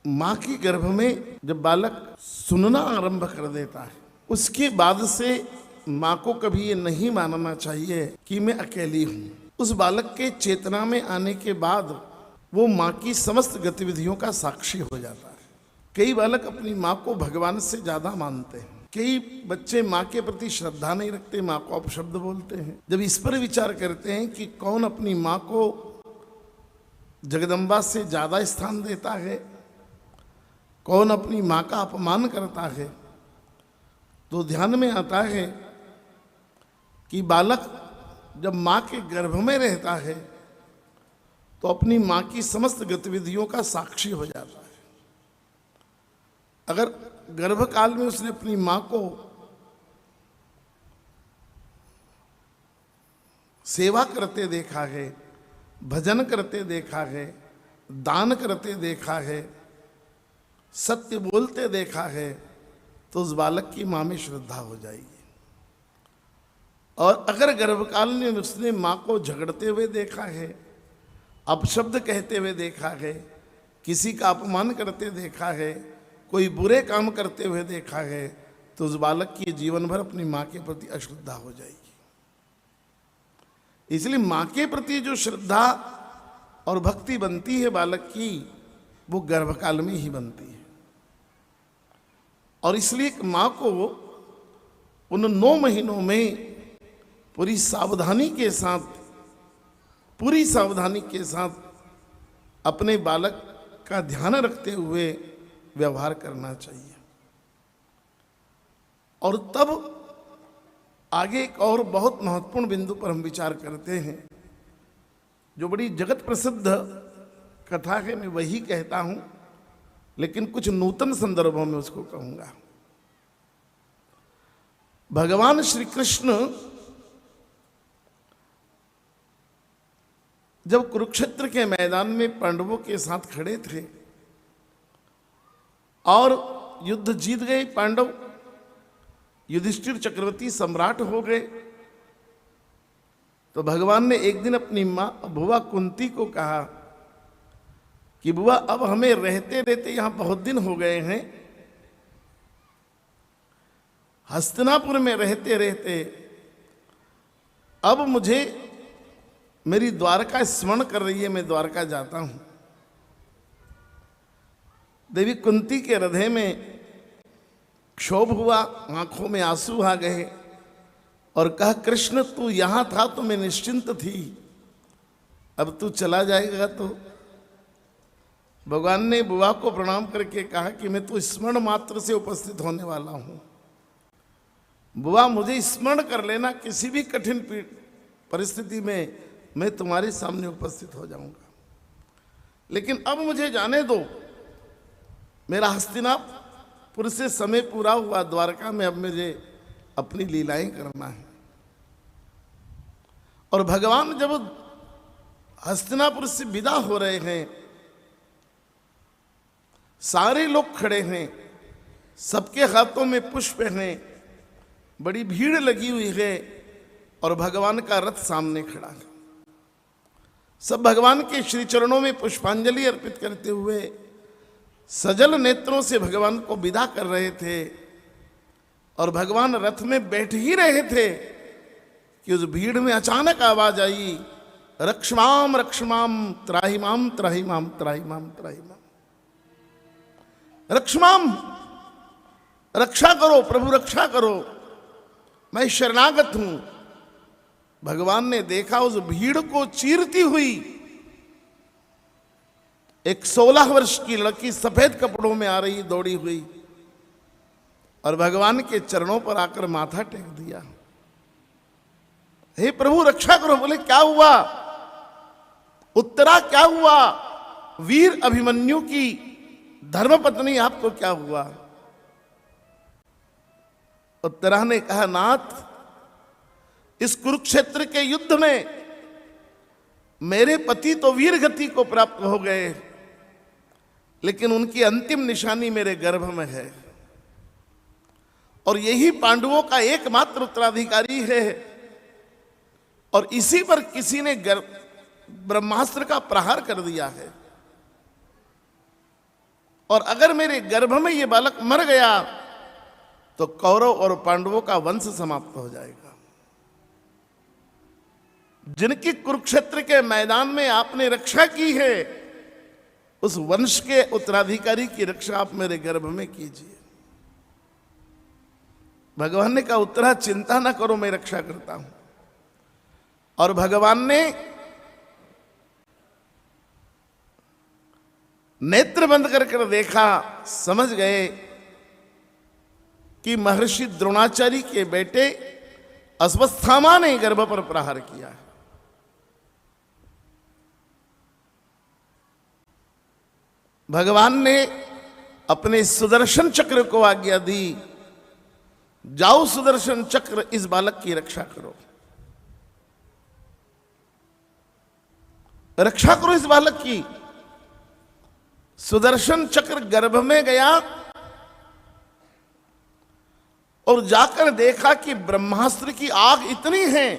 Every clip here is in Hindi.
माँ के गर्भ में जब बालक सुनना आरंभ कर देता है, उसके बाद से माँ को कभी ये नहीं मानना चाहिए कि मैं अकेली हूँ। उस बालक के चेतना में आने के बाद वो माँ की समस्त गतिविधियों का साक्षी हो जाता है। कई बालक अपनी माँ को भगवान से ज्यादा मानते हैं, कई बच्चे माँ के प्रति श्रद्धा नहीं रखते, माँ को अपशब्द बोलते हैं। जब इस पर विचार करते हैं कि कौन अपनी माँ को जगदम्बा से ज्यादा स्थान देता है, कौन अपनी माँ का अपमान करता है, तो ध्यान में आता है कि बालक जब माँ के गर्भ में रहता है तो अपनी माँ की समस्त गतिविधियों का साक्षी हो जाता है। अगर गर्भकाल में उसने अपनी माँ को सेवा करते देखा है, भजन करते देखा है, दान करते देखा है, सत्य बोलते देखा है, तो उस बालक की माँ में श्रद्धा हो जाएगी। और अगर गर्भकाल में उसने माँ को झगड़ते हुए देखा है, अपशब्द कहते हुए देखा है, किसी का अपमान करते देखा है, कोई बुरे काम करते हुए देखा है, तो उस बालक की जीवन भर अपनी माँ के प्रति अश्रद्धा हो जाएगी। इसलिए माँ के प्रति जो श्रद्धा और भक्ति बनती है बालक की, वो गर्भकाल में ही बनती है। और इसलिए माँ को उन 9 महीनों में पूरी सावधानी के साथ अपने बालक का ध्यान रखते हुए व्यवहार करना चाहिए। और तब आगे एक और बहुत महत्वपूर्ण बिंदु पर हम विचार करते हैं, जो बड़ी जगत प्रसिद्ध कथा है, मैं वही कहता हूं, लेकिन कुछ नूतन संदर्भों में उसको कहूंगा। भगवान श्री कृष्ण जब कुरुक्षेत्र के मैदान में पांडवों के साथ खड़े थे और युद्ध जीत गए पांडव, युधिष्ठिर चक्रवर्ती सम्राट हो गए, तो भगवान ने एक दिन अपनी मां बुआ कुंती को कहा कि बुआ, अब हमें रहते रहते यहां बहुत दिन हो गए हैं, हस्तिनापुर में रहते रहते अब मुझे मेरी द्वारका स्मरण कर रही है, मैं द्वारका जाता हूं। देवी कुंती के हृदय में क्षोभ हुआ, आंखों में आंसू आ गए और कहा, कृष्ण तू यहां था तो मैं निश्चिंत थी, अब तू चला जाएगा तो। भगवान ने बुआ को प्रणाम करके कहा कि मैं तो स्मरण मात्र से उपस्थित होने वाला हूं, बुआ मुझे स्मरण कर लेना, किसी भी कठिन परिस्थिति में मैं तुम्हारे सामने उपस्थित हो जाऊंगा, लेकिन अब मुझे जाने दो, मेरा हस्तिनापुर से समय पूरा हुआ, द्वारका में अब मुझे अपनी लीलाएं करना है। और भगवान जब हस्तिनापुर से विदा हो रहे हैं, सारे लोग खड़े हैं, सबके हाथों में पुष्प हैं, बड़ी भीड़ लगी हुई है और भगवान का रथ सामने खड़ा है। सब भगवान के श्री चरणों में पुष्पांजलि अर्पित करते हुए सजल नेत्रों से भगवान को विदा कर रहे थे और भगवान रथ में बैठ ही रहे थे कि उस भीड़ में अचानक आवाज आई, रक्षमाम रक्षमाम त्राहिमाम त्राहिमाम त्राहिमाम त्राहिमाम, रक्षमाम रक्षा करो प्रभु, रक्षा करो, मैं शरणागत हूं। भगवान ने देखा उस भीड़ को चीरती हुई एक 16 वर्ष की लड़की सफेद कपड़ों में आ रही, दौड़ी हुई, और भगवान के चरणों पर आकर माथा टेक दिया, हे प्रभु रक्षा करो। बोले क्या हुआ? उत्तरा क्या हुआ? वीर अभिमन्यु की धर्मपत्नी आपको क्या हुआ? उत्तरा ने कहा, नाथ इस कुरुक्षेत्र के युद्ध में मेरे पति तो वीर गति को प्राप्त हो गए, लेकिन उनकी अंतिम निशानी मेरे गर्भ में है, और यही पांडवों का एकमात्र उत्तराधिकारी है, और इसी पर किसी ने ब्रह्मास्त्र का प्रहार कर दिया है। और अगर मेरे गर्भ में ये बालक मर गया तो कौरव और पांडवों का वंश समाप्त हो जाएगा। जिनकी कुरुक्षेत्र के मैदान में आपने रक्षा की है, उस वंश के उत्तराधिकारी की रक्षा आप मेरे गर्भ में कीजिए। भगवान ने कहा उत्तरा चिंता ना करो, मैं रक्षा करता हूं। और भगवान ने नेत्र बंद कर देखा, समझ गए कि महर्षि द्रोणाचार्य के बेटे अश्वत्थामा ने गर्भ पर प्रहार किया। भगवान ने अपने सुदर्शन चक्र को आज्ञा दी, जाओ सुदर्शन चक्र इस बालक की रक्षा करो, रक्षा करो इस बालक की। सुदर्शन चक्र गर्भ में गया और जाकर देखा कि ब्रह्मास्त्र की आग इतनी है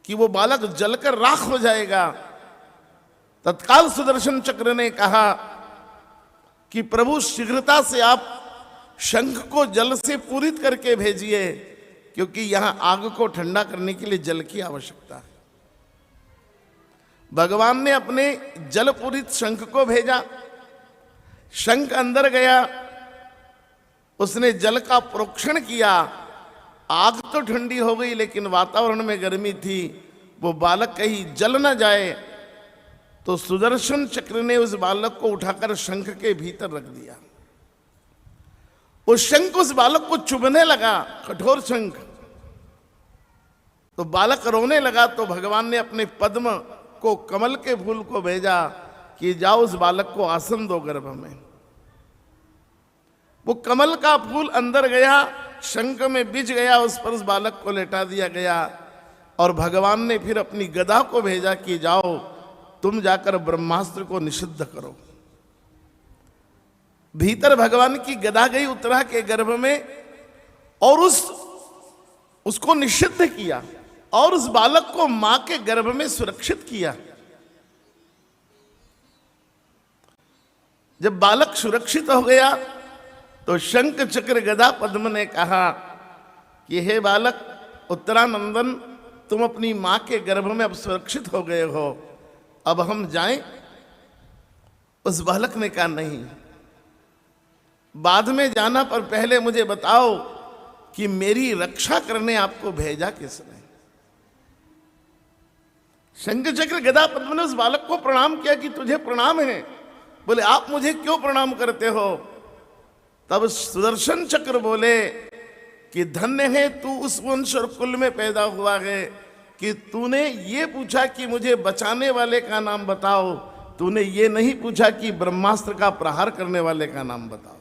कि वो बालक जलकर राख हो जाएगा। तत्काल सुदर्शन चक्र ने कहा कि प्रभु शीघ्रता से आप शंख को जल से पूरित करके भेजिए, क्योंकि यहां आग को ठंडा करने के लिए जल की आवश्यकता है। भगवान ने अपने जल पूरित शंख को भेजा, शंख अंदर गया, उसने जल का प्रोक्षण किया। आग तो ठंडी हो गई लेकिन वातावरण में गर्मी थी, वो बालक कहीं जल ना जाए, तो सुदर्शन चक्र ने उस बालक को उठाकर शंख के भीतर रख दिया। वो शंख उस बालक को चुभने लगा, कठोर शंख, तो बालक रोने लगा। तो भगवान ने अपने पद्म को, कमल के फूल को भेजा कि जाओ उस बालक को आसन दो गर्भ में। वो कमल का फूल अंदर गया, शंख में बिछ गया, उस पर उस बालक को लेटा दिया गया। और भगवान ने फिर अपनी गदा को भेजा कि जाओ तुम जाकर ब्रह्मास्त्र को निषिद्ध करो। भीतर भगवान की गदा गई उत्तरा के गर्भ में और उसको निषिद्ध किया और उस बालक को मां के गर्भ में सुरक्षित किया। जब बालक सुरक्षित हो गया तो शंख चक्र गदा पद्म ने कहा कि हे बालक उत्तरानंदन, तुम अपनी मां के गर्भ में अब सुरक्षित हो गए हो, अब हम जाएं? उस बालक ने कहा नहीं, बाद में जाना, पर पहले मुझे बताओ कि मेरी रक्षा करने आपको भेजा किसने? शंख चक्र गदा पद्म ने उस बालक को प्रणाम किया कि तुझे प्रणाम है। बोले आप मुझे क्यों प्रणाम करते हो? तब सुदर्शन चक्र बोले कि धन्य है तू उस वंश और कुल में पैदा हुआ है कि तूने ये पूछा कि मुझे बचाने वाले का नाम बताओ, तूने ये नहीं पूछा कि ब्रह्मास्त्र का प्रहार करने वाले का नाम बताओ।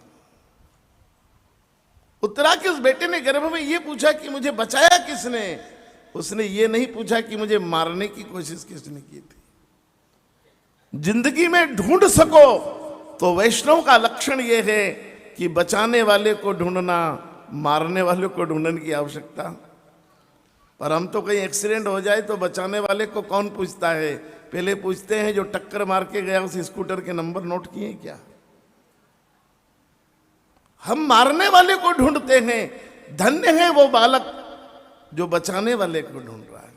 उत्तरा के उस बेटे ने गर्भ में ये पूछा कि मुझे बचाया किसने, उसने ये नहीं पूछा कि मुझे मारने की कोशिश किसने की थी। जिंदगी में ढूंढ सको तो वैष्णव का लक्षण यह है कि बचाने वाले को ढूंढना, मारने वाले को ढूंढने की आवश्यकता। पर हम तो कहीं एक्सीडेंट हो जाए तो बचाने वाले को कौन पूछता है? पहले पूछते हैं जो टक्कर मार के गया उस स्कूटर के नंबर नोट किए क्या? हम मारने वाले को ढूंढते हैं। धन्य है वो बालक जो बचाने वाले को ढूंढ रहा है।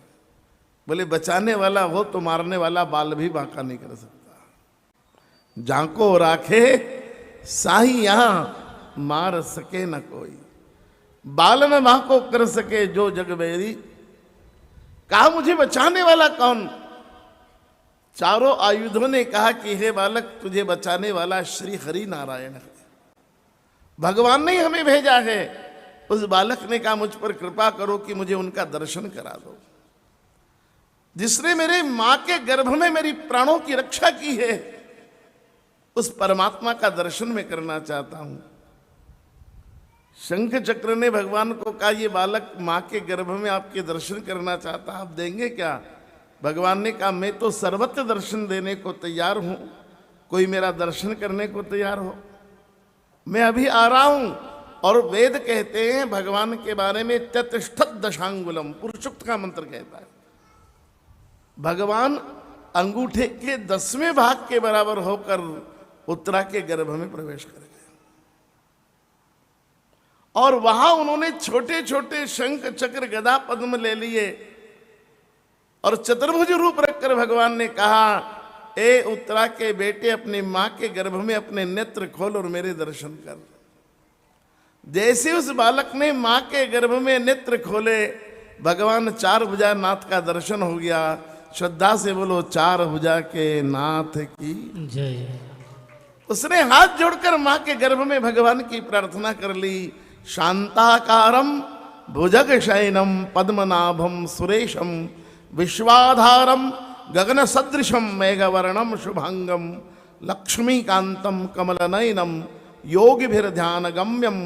बोले बचाने वाला हो तो मारने वाला बाल भी बांका नहीं कर सकता। जाको राखे साही यहां मार सके न कोई, बाल न बांको कर सके जो जग बेरी। कहा मुझे बचाने वाला कौन? चारों आयुधों ने कहा कि हे बालक तुझे बचाने वाला श्री हरि नारायण है, भगवान ने हमें भेजा है। उस बालक ने कहा मुझ पर कृपा करो कि मुझे उनका दर्शन करा दो, जिसने मेरे मां के गर्भ में मेरी प्राणों की रक्षा की है, उस परमात्मा का दर्शन मैं करना चाहता हूं। शंख चक्र ने भगवान को कहा ये बालक मां के गर्भ में आपके दर्शन करना चाहता, आप देंगे क्या? भगवान ने कहा मैं तो सर्वत्र दर्शन देने को तैयार हूं, कोई मेरा दर्शन करने को तैयार हो? मैं अभी आ रहा हूं। और वेद कहते हैं भगवान के बारे में ततिष्ठत दशांगुलम, पुरुषोक्त का मंत्र कहता है भगवान अंगूठे के 10वें भाग के बराबर होकर उत्तरा के गर्भ में प्रवेश कर गए। और वहां उन्होंने छोटे छोटे शंख चक्र गदा पद्म ले लिए और चतुर्भुज रूप रखकर भगवान ने कहा, ए उत्तरा के बेटे, अपनी मां के गर्भ में अपने नेत्र खोल और मेरे दर्शन कर। जैसे उस बालक ने मां के गर्भ में नेत्र खोले, भगवान चार भुजा नाथ का दर्शन हो गया। श्रद्धा से बोलो, चार भुजा के नाथ की जय। उसने हाथ जोड़कर मां के गर्भ में भगवान की प्रार्थना कर ली। शांताकारम भुजग शयनम पद्मनाभम सुरेशम विश्वाधारम गगन सदृशम मेघवर्णम शुभांगम लक्ष्मीकांतम कमलनयनम योगिभिर्ध्यान गम्यम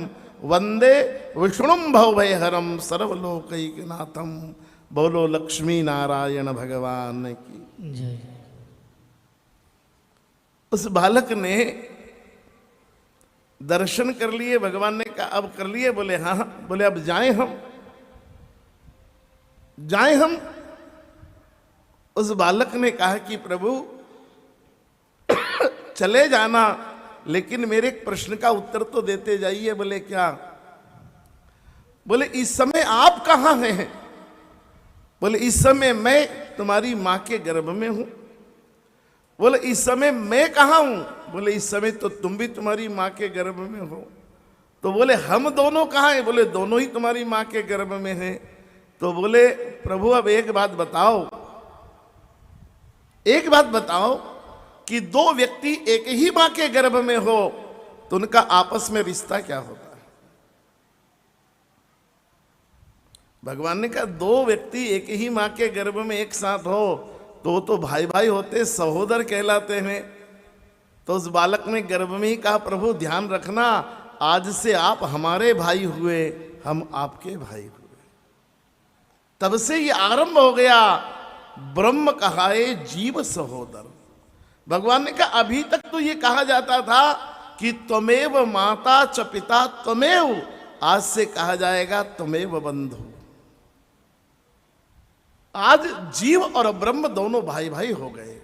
वंदे विष्णुम भवभयहरम सर्वलोकैकनाथम। बोलो लक्ष्मी नारायण भगवान की जय। उस बालक ने दर्शन कर लिए। भगवान ने कहा, अब कर लिए? बोले हाँ। बोले अब जाएं हम। उस बालक ने कहा कि प्रभु चले जाना, लेकिन मेरे एक प्रश्न का उत्तर तो देते जाइए। बोले क्या? बोले इस समय आप कहां हैं? बोले इस समय मैं तुम्हारी मां के गर्भ में हूं। बोले इस समय मैं कहां हूं? बोले इस समय तो तुम भी तुम्हारी मां के गर्भ में हो। तो बोले हम दोनों कहां हैं? बोले दोनों ही तुम्हारी मां के गर्भ में हैं। तो बोले प्रभु अब एक बात बताओ कि दो व्यक्ति एक ही मां के गर्भ में हो तो उनका आपस में रिश्ता क्या होता है? भगवान ने कहा, दो व्यक्ति एक ही मां के गर्भ में एक साथ हो तो भाई भाई होते, सहोदर कहलाते हैं। तो उस बालक ने गर्भ में ही कहा, प्रभु ध्यान रखना, आज से आप हमारे भाई हुए, हम आपके भाई हुए। तब से ये आरंभ हो गया, ब्रह्म कहाए जीव सहोदर। भगवान ने कहा, अभी तक तो ये कहा जाता था कि त्वमेव माता च पिता त्वमेव, आज से कहा जाएगा त्वमेव बंधु। आज जीव और ब्रह्म दोनों भाई भाई हो गए।